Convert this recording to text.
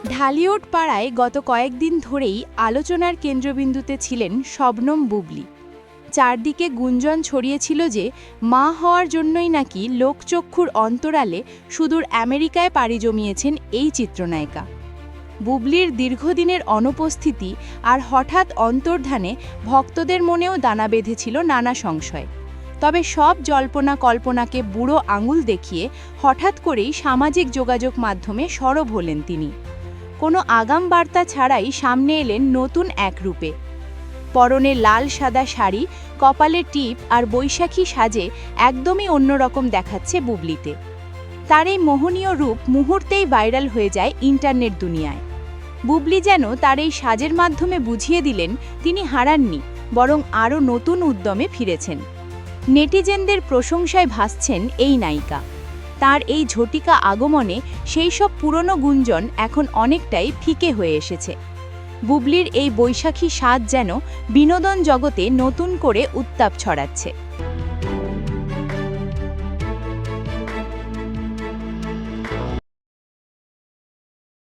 ঢালিউড পাড়ায় গত কয়েকদিন ধরেই আলোচনার কেন্দ্রবিন্দুতে ছিলেন শবনম বুবলি। চারদিকে গুঞ্জন ছড়িয়েছিল যে মা হওয়ার জন্যই নাকি লোকচক্ষুর অন্তরালে সুদূর আমেরিকায় পাড়ি জমিয়েছেন এই চিত্রনায়িকা। বুবলির দীর্ঘদিনের অনুপস্থিতি আর হঠাৎ অন্তর্ধানে ভক্তদের মনেও দানা বেঁধেছিল নানা সংশয়। তবে সব জল্পনা কল্পনাকে বুড়ো আঙুল দেখিয়ে হঠাৎ করেই সামাজিক যোগাযোগ মাধ্যমে সরব হলেন তিনি। কোনো আগাম বার্তা ছাড়াই সামনে এলেন নতুন এক রূপে। পরনে লাল সাদা শাড়ি, কপালে টিপ আর বৈশাখী সাজে একদমই অন্যরকম দেখাচ্ছে বুবলিতে। তার এই মোহনীয় রূপ মুহূর্তেই ভাইরাল হয়ে যায় ইন্টারনেট দুনিয়ায়। বুবলি যেন তার এই সাজের মাধ্যমে বুঝিয়ে দিলেন তিনি হারাননি, বরং আরও নতুন উদ্যমে ফিরেছেন। নেটিজেনদের প্রশংসায় ভাসছেন এই নায়িকা। তার এই ঝটিকা আগমনে সেই সব পুরনো গুঞ্জন এখন অনেকটাই ফিকে হয়ে এসেছে। বুবলির এই বৈশাখী সাজ যেন বিনোদন জগতে নতুন করে উত্তাপ ছড়াচ্ছে।